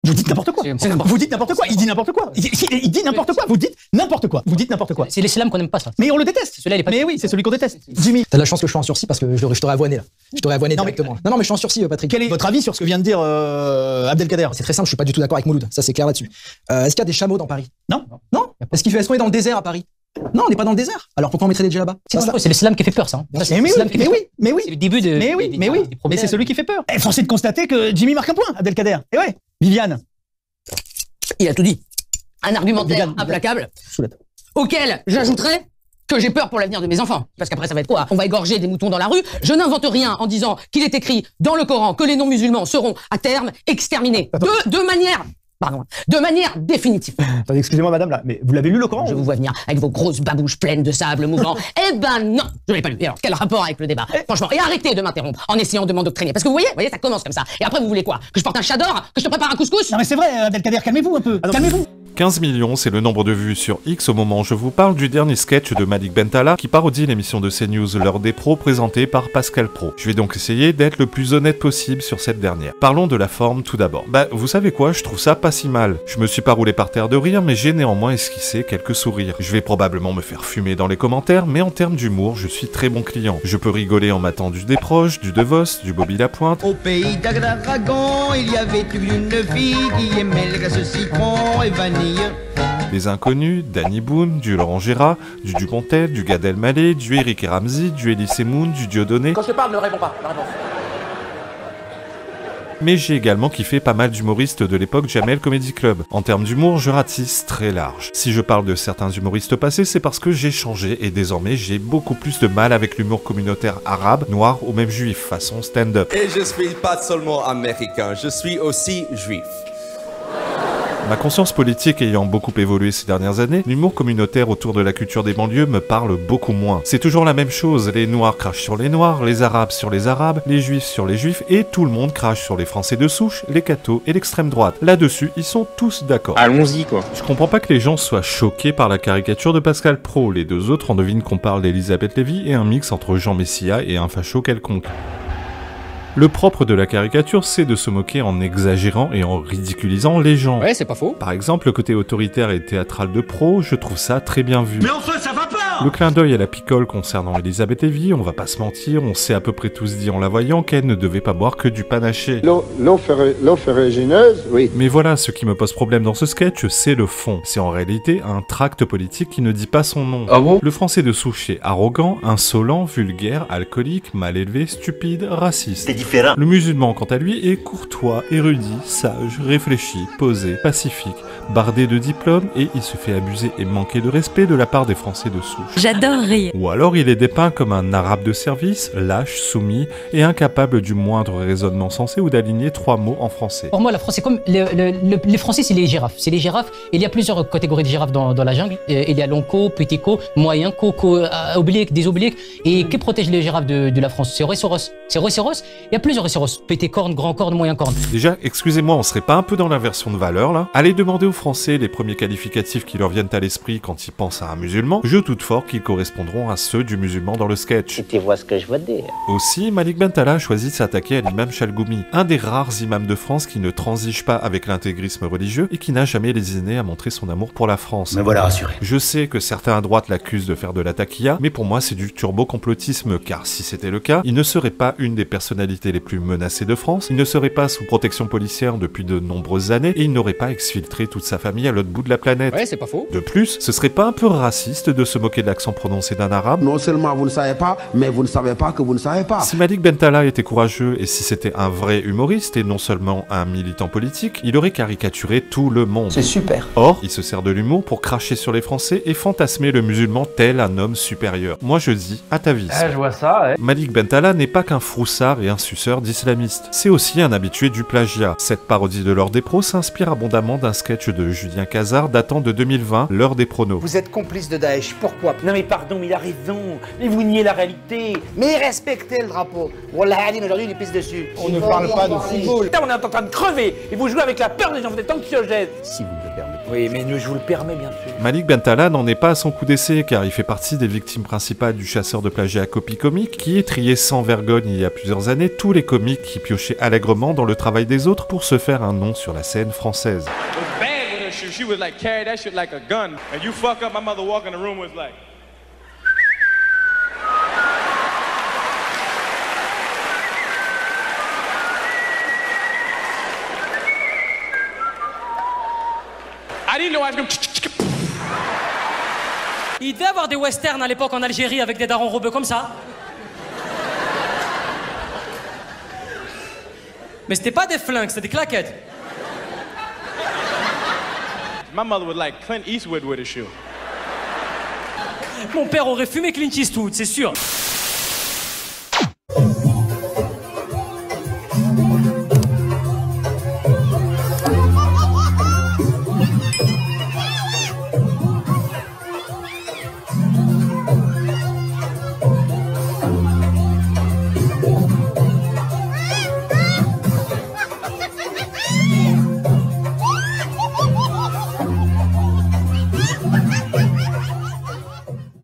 Vous dites n'importe quoi. Vous dites n'importe quoi. Il dit n'importe quoi. Il dit n'importe quoi. Vous dites n'importe quoi. Vous dites n'importe quoi. C'est l'islam qu'on n'aime pas, ça. Mais on le déteste. Celui-là, il est pas. Mais oui, c'est celui qu'on déteste. Jimmy. T'as de la chance que je sois en sursis parce que je t'aurais avoiné là. Je t'aurais avoiné directement. Non, mais je suis en sursis, Patrick. Quel est votre avis sur ce que vient de dire Abdelkader? C'est très simple, je suis pas du tout d'accord avec Mouloud. Ça, c'est clair là-dessus. Est-ce qu'il y a des chameaux dans Paris? Non. Non. Est-ce qu'on est dans le désert à Paris? Non, on n'est pas dans le désert. Alors pourquoi on mettrait des djihad là-bas? C'est l'islam qui fait peur, ça. Mais oui, C'est le début de. Mais oui. Mais c'est celui qui fait peur. Et force est de constater que Jimmy marque un point, Abdelkader. Et ouais. Viviane. Il a tout dit. Un argumentaire implacable, auquel j'ajouterais que j'ai peur pour l'avenir de mes enfants. Parce qu'après, ça va être quoi? On va égorger des moutons dans la rue. Je n'invente rien en disant qu'il est écrit dans le Coran que les non-musulmans seront à terme exterminés. De manière définitive. Attendez, excusez-moi madame, là, mais vous l'avez lu le Coran? Je vous vois venir avec vos grosses babouches pleines de sable mouvant. Eh ben non, je l'ai pas lu. Et alors, quel rapport avec le débat? Franchement, et arrêtez de m'interrompre en essayant de m'endoctriner. Parce que vous voyez, ça commence comme ça. Et après, vous voulez quoi? Que je porte un chador? Que je te prépare un couscous? Non mais c'est vrai, Abdelkader, calmez-vous un peu. Calmez-vous. 15 millions, c'est le nombre de vues sur X au moment où je vous parle du dernier sketch de Malik Bentala qui parodie l'émission de CNews L'heure des pros présentée par Pascal Praud. Je vais donc essayer d'être le plus honnête possible sur cette dernière. Parlons de la forme tout d'abord. Vous savez quoi, je trouve ça pas si mal. Je me suis pas roulé par terre de rire, mais j'ai néanmoins esquissé quelques sourires. Je vais probablement me faire fumer dans les commentaires, mais en termes d'humour, je suis très bon client. Je peux rigoler en m'attendant du Desproges, du DeVos, du Bobby Lapointe. Au pays d'Adragon, il y avait une fille qui aimait le gaz citron et vanille. Des inconnus, Danny Boone, du Laurent Gérard, du Dupontel, du Gad Elmaleh, du Eric et Ramsey, du Elie Moon, du Dieudonné. Quand je te parle, ne réponds pas. La réponse. Mais j'ai également kiffé pas mal d'humoristes de l'époque Jamel Comedy Club. En termes d'humour, je ratisse très large. Si je parle de certains humoristes passés, c'est parce que j'ai changé et désormais j'ai beaucoup plus de mal avec l'humour communautaire arabe, noir ou même juif, façon stand-up. Et je suis pas seulement américain, je suis aussi juif. Ma conscience politique ayant beaucoup évolué ces dernières années, l'humour communautaire autour de la culture des banlieues me parle beaucoup moins. C'est toujours la même chose, les noirs crachent sur les noirs, les arabes sur les arabes, les juifs sur les juifs, et tout le monde crache sur les français de souche, les cathos et l'extrême droite. Là-dessus, ils sont tous d'accord. Allons-y quoi. Je comprends pas que les gens soient choqués par la caricature de Pascal Praud, les deux autres en devinent qu'on parle d'Elisabeth Lévy et un mix entre Jean Messia et un facho quelconque. Le propre de la caricature, c'est de se moquer en exagérant et en ridiculisant les gens. Ouais, c'est pas faux. Par exemple, le côté autoritaire et théâtral de Praud, je trouve ça très bien vu. Mais enfin, ça va pas! Le clin d'œil à la picole concernant Elisabeth Lévy, on va pas se mentir, on s'est à peu près tous dit en la voyant qu'elle ne devait pas boire que du panaché. L'eau ferrugineuse, oui. Mais voilà, ce qui me pose problème dans ce sketch, c'est le fond. C'est en réalité un tract politique qui ne dit pas son nom. Ah bon? Le français de souche est arrogant, insolent, vulgaire, alcoolique, mal élevé, stupide, raciste. C'est différent. Le musulman, quant à lui, est courtois, érudit, sage, réfléchi, posé, pacifique, bardé de diplômes et il se fait abuser et manquer de respect de la part des Français de souche. J'adore rire. Ou alors il est dépeint comme un arabe de service, lâche, soumis et incapable du moindre raisonnement sensé ou d'aligner 3 mots en français. Pour moi, la France, c'est comme les Français, c'est les girafes. C'est les girafes. Il y a plusieurs catégories de girafes dans la jungle. Il y a long co, petit co, moyen co, oblique, des obliques. Et qui protège les girafes de la France? C'est rhinocéros. C'est rhinocéros. Il y a plusieurs rhinocéros. Petit corne, grand corne, moyen corne. Déjà, excusez-moi, on serait pas un peu dans l'inversion de valeur là? Allez demander aux Français les premiers qualificatifs qui leur viennent à l'esprit quand ils pensent à un musulman. Je doute fort qu'ils correspondront à ceux du musulman dans le sketch. Tu vois ce que je veux dire. Aussi, Malik Bentala a choisi de s'attaquer à l'imam Chalgoumi, un des rares imams de France qui ne transige pas avec l'intégrisme religieux et qui n'a jamais lésiné à montrer son amour pour la France. Me voilà rassuré. Je sais que certains à droite l'accusent de faire de la taquilla, mais pour moi c'est du turbo-complotisme, car si c'était le cas, il ne serait pas une des personnalités les plus menacées de France, il ne serait pas sous protection policière depuis de nombreuses années, et il n'aurait pas exfiltré toute sa famille à l'autre bout de la planète. Ouais, c'est pas faux. De plus, ce serait pas un peu raciste de se moquer de l'accent prononcé d'un arabe? Non seulement vous ne savez pas, mais vous ne savez pas que vous ne savez pas. Si Malik Bentala était courageux et si c'était un vrai humoriste et non seulement un militant politique, il aurait caricaturé tout le monde. C'est super. Or, il se sert de l'humour pour cracher sur les Français et fantasmer le musulman tel un homme supérieur. Moi je dis, atavisme. Je vois ça, ouais. Malik Bentala n'est pas qu'un froussard et un suceur d'islamistes. C'est aussi un habitué du plagiat. Cette parodie de L'heure des pros s'inspire abondamment d'un sketch de Julien Cazard datant de 2020, L'heure des pronos. Vous êtes complice de Daesh, pourquoi? quoi. Non mais pardon, mais il a raison. Mais vous niez la réalité. Mais respectez le drapeau. Wallah Hadin, aujourd'hui, il pisse dessus. On ne parle pas de football. Là, on est en train de crever. Et vous jouez avec la peur des gens, vous êtes anxiogènes. Si vous me le permettez. Oui, mais je vous le permets, bien sûr. Malik Bentala n'en est pas à son coup d'essai car il fait partie des victimes principales du chasseur de plagiat Copy Comic qui étriait sans vergogne il y a plusieurs années tous les comiques qui piochaient allègrement dans le travail des autres pour se faire un nom sur la scène française. She would like carry that shit like a gun. And you fuck up, my mother walk in the room was like. I didn't know I was gonna. Il devait avoir des westerns à l'époque en Algérie avec des darons robeux comme ça. Mais c'était pas des flingues, c'était des claquettes. My mother would like Clint Eastwood with a shoe. Mon père aurait fumé Clint Eastwood, c'est sûr.